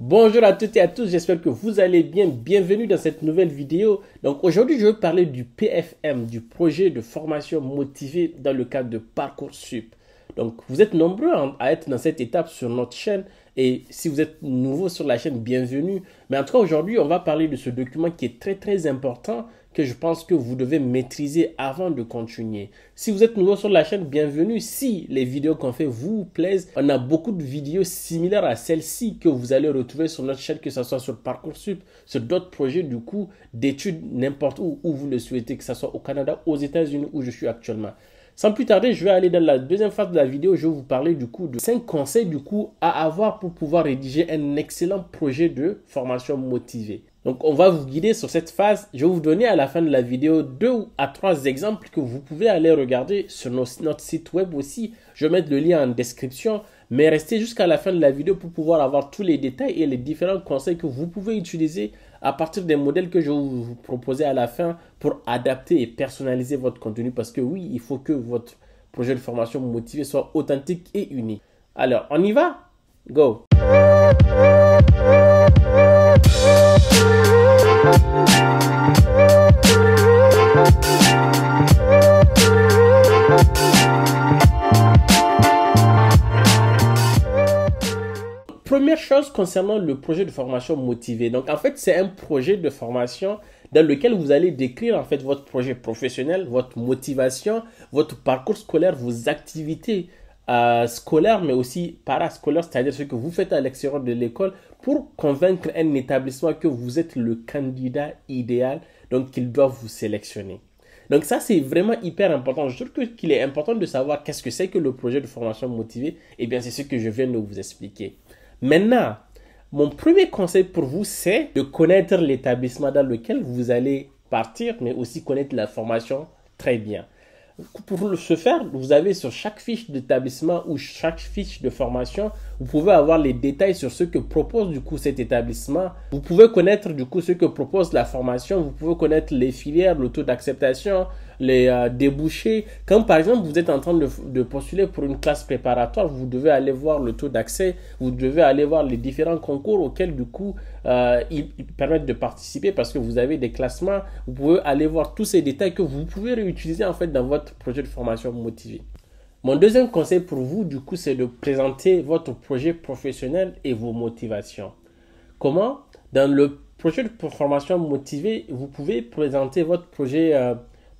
Bonjour à toutes et à tous, j'espère que vous allez bien. Bienvenue dans cette nouvelle vidéo. Donc aujourd'hui, je veux parler du PFM, du projet de formation motivée dans le cadre de Parcoursup. Donc vous êtes nombreux à être dans cette étape sur notre chaîne et si vous êtes nouveau sur la chaîne, bienvenue. Mais en tout cas, aujourd'hui, on va parler de ce document qui est très important que je pense que vous devez maîtriser avant de continuer. Si vous êtes nouveau sur la chaîne, bienvenue. Si les vidéos qu'on fait vous plaisent, on a beaucoup de vidéos similaires à celle-ci que vous allez retrouver sur notre chaîne, que ce soit sur Parcoursup, sur d'autres projets du coup d'études n'importe où vous le souhaitez, que ce soit au Canada, aux États-Unis où je suis actuellement. Sans plus tarder, je vais aller dans la deuxième phase de la vidéo. Je vais vous parler du coup de 5 conseils du coup à avoir pour pouvoir rédiger un excellent projet de formation motivée. Donc, on va vous guider sur cette phase. Je vais vous donner à la fin de la vidéo 2 à 3 exemples que vous pouvez aller regarder sur notre site web aussi. Je vais mettre le lien en description, mais restez jusqu'à la fin de la vidéo pour pouvoir avoir tous les détails et les différents conseils que vous pouvez utiliser à partir des modèles que je vais vous proposer à la fin pour adapter et personnaliser votre contenu. Parce que oui, il faut que votre projet de formation motivé soit authentique et unique. Alors, on y va? Go! Première chose concernant le projet de formation motivé. Donc, en fait, c'est un projet de formation dans lequel vous allez décrire en fait votre projet professionnel, votre motivation, votre parcours scolaire, vos activités scolaires, mais aussi parascolaires, c'est-à-dire ce que vous faites à l'extérieur de l'école pour convaincre un établissement que vous êtes le candidat idéal, donc qu'ils doivent vous sélectionner. Donc ça, c'est vraiment hyper important. Je trouve qu'il est important de savoir qu'est-ce que c'est que le projet de formation motivée. Eh bien, c'est ce que je viens de vous expliquer. Maintenant, mon premier conseil pour vous, c'est de connaître l'établissement dans lequel vous allez partir, mais aussi connaître la formation très bien. Pour ce faire, vous avez sur chaque fiche d'établissement ou chaque fiche de formation, vous pouvez avoir les détails sur ce que propose du coup cet établissement. Vous pouvez connaître du coup ce que propose la formation, vous pouvez connaître les filières, le taux d'acceptation, les débouchés. Quand par exemple vous êtes en train de postuler pour une classe préparatoire, vous devez aller voir le taux d'accès, vous devez aller voir les différents concours auxquels du coup ils permettent de participer parce que vous avez des classements. Vous pouvez aller voir tous ces détails que vous pouvez réutiliser en fait dans votre projet de formation motivé. Mon deuxième conseil pour vous du coup c'est de présenter votre projet professionnel et vos motivations. Comment? Dans le projet de formation motivé, vous pouvez présenter votre projet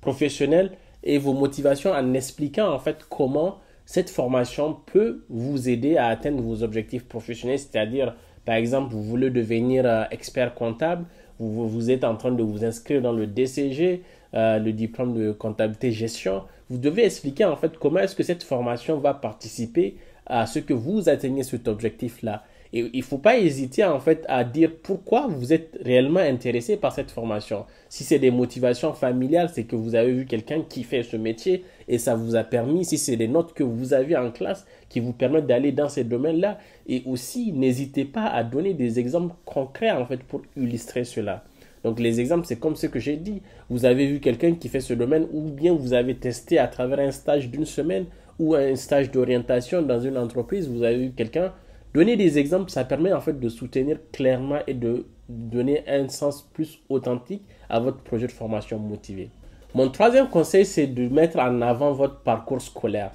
professionnel et vos motivations en expliquant en fait comment cette formation peut vous aider à atteindre vos objectifs professionnels, c'est-à-dire par exemple vous voulez devenir expert comptable, vous êtes en train de vous inscrire dans le DCG, le diplôme de comptabilité gestion, vous devez expliquer en fait comment est-ce que cette formation va participer à ce que vous atteignez cet objectif-là. Et il ne faut pas hésiter en fait à dire pourquoi vous êtes réellement intéressé par cette formation. Si c'est des motivations familiales, c'est que vous avez vu quelqu'un qui fait ce métier et ça vous a permis, si c'est des notes que vous avez en classe qui vous permettent d'aller dans ces domaines-là. Et aussi, n'hésitez pas à donner des exemples concrets en fait pour illustrer cela. Donc les exemples, c'est comme ce que j'ai dit. Vous avez vu quelqu'un qui fait ce domaine ou bien vous avez testé à travers un stage d'une semaine ou un stage d'orientation dans une entreprise, vous avez vu quelqu'un. Donner des exemples, ça permet en fait de soutenir clairement et de donner un sens plus authentique à votre projet de formation motivé. Mon troisième conseil, c'est de mettre en avant votre parcours scolaire.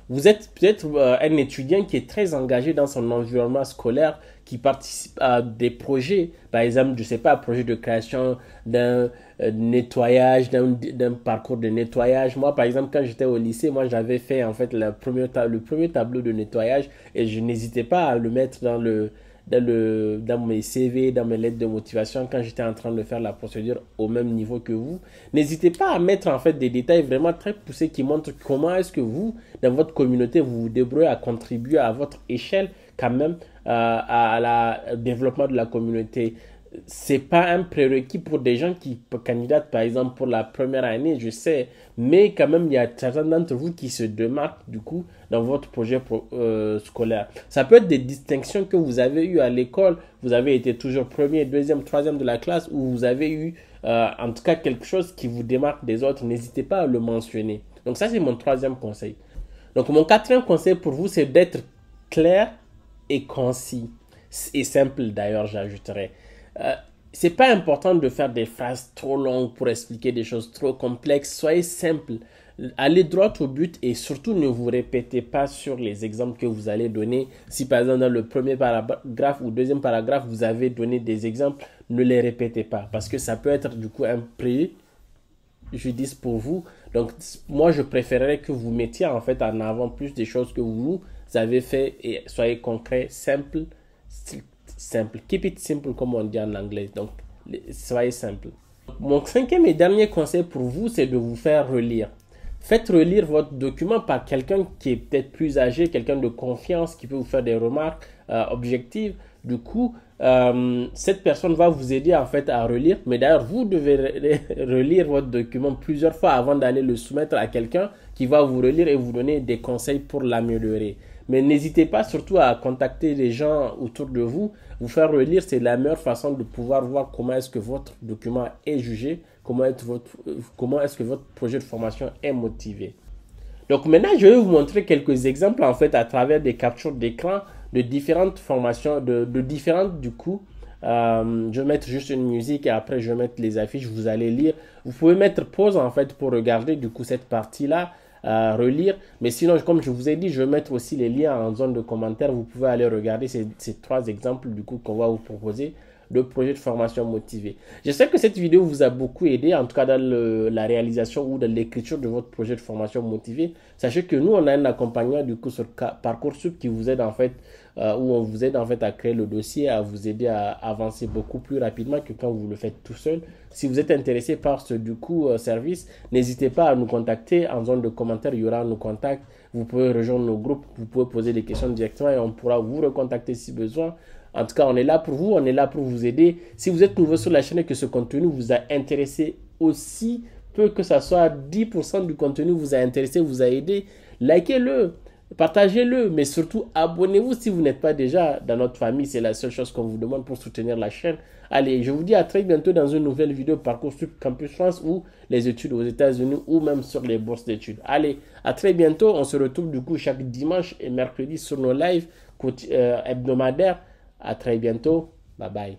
Vous êtes peut-être un étudiant qui est très engagé dans son environnement scolaire, qui participe à des projets, par exemple, je ne sais pas, un projet de création d'un nettoyage, d'un parcours de nettoyage. Moi, par exemple, quand j'étais au lycée, moi, j'avais fait en fait le premier tableau de nettoyage et je n'hésitais pas à le mettre dans mes CV, dans mes lettres de motivation quand j'étais en train de faire la procédure au même niveau que vous. N'hésitez pas à mettre en fait des détails vraiment très poussés qui montrent comment est-ce que vous, dans votre communauté, vous vous débrouillez à contribuer à votre échelle quand même à la développement de la communauté. C'est pas un prérequis pour des gens qui candidatent par exemple pour la première année, je sais, mais quand même il y a certains d'entre vous qui se démarquent du coup dans votre projet scolaire. Ça peut être des distinctions que vous avez eues à l'école, vous avez été toujours premier, deuxième, troisième de la classe ou vous avez eu en tout cas quelque chose qui vous démarque des autres, n'hésitez pas à le mentionner. Donc ça c'est mon troisième conseil. Donc mon quatrième conseil pour vous c'est d'être clair et concis. et simple d'ailleurs, j'ajouterais. C'est pas important de faire des phrases trop longues pour expliquer des choses trop complexes. Soyez simple. Allez droit au but et surtout ne vous répétez pas sur les exemples que vous allez donner. Si par exemple dans le premier paragraphe ou deuxième paragraphe, vous avez donné des exemples, ne les répétez pas parce que ça peut être du coup un préjudice pour vous. Donc moi je préférerais que vous mettiez en fait en avant plus des choses que vous avez fait et soyez concret, simple. Keep it simple comme on dit en anglais. Donc soyez simple. Mon cinquième et dernier conseil pour vous, c'est de vous faire relire. Faites relire votre document par quelqu'un qui est peut-être plus âgé, quelqu'un de confiance qui peut vous faire des remarques objectives. Du coup, cette personne va vous aider en fait à relire. Mais d'ailleurs, vous devez relire votre document plusieurs fois avant d'aller le soumettre à quelqu'un qui va vous relire et vous donner des conseils pour l'améliorer. Mais n'hésitez pas surtout à contacter les gens autour de vous. Vous faire relire, c'est la meilleure façon de pouvoir voir comment est-ce que votre document est jugé, comment est-ce que votre projet de formation est motivé. Donc maintenant, je vais vous montrer quelques exemples en fait à travers des captures d'écran de différentes formations, de différentes du coup. Je vais mettre juste une musique et après je vais mettre les affiches, vous allez lire. Vous pouvez mettre pause en fait pour regarder du coup cette partie-là. Relire, mais sinon comme je vous ai dit, je vais mettre aussi les liens en zone de commentaires. Vous pouvez aller regarder ces trois exemples du coup qu'on va vous proposer de projets de formation motivés. J'espère que cette vidéo vous a beaucoup aidé, en tout cas dans la réalisation ou dans l'écriture de votre projet de formation motivé. Sachez que nous on a un accompagnement du coup sur Parcoursup qui vous aide en fait où on vous aide en fait à créer le dossier, à vous aider à avancer beaucoup plus rapidement que quand vous le faites tout seul. Si vous êtes intéressé par ce du coup service, n'hésitez pas à nous contacter en zone de commentaires, il y aura nos contacts. Vous pouvez rejoindre nos groupes, vous pouvez poser des questions directement et on pourra vous recontacter si besoin. En tout cas, on est là pour vous, on est là pour vous aider. Si vous êtes nouveau sur la chaîne et que ce contenu vous a intéressé aussi peu que ça soit 10% du contenu vous a intéressé, vous a aidé, likez-le. Partagez-le, mais surtout abonnez-vous si vous n'êtes pas déjà dans notre famille. C'est la seule chose qu'on vous demande pour soutenir la chaîne. Allez, je vous dis à très bientôt dans une nouvelle vidéo Parcoursup Campus France ou les études aux États-Unis ou même sur les bourses d'études. Allez, à très bientôt. On se retrouve du coup chaque dimanche et mercredi sur nos lives hebdomadaires. À très bientôt. Bye bye.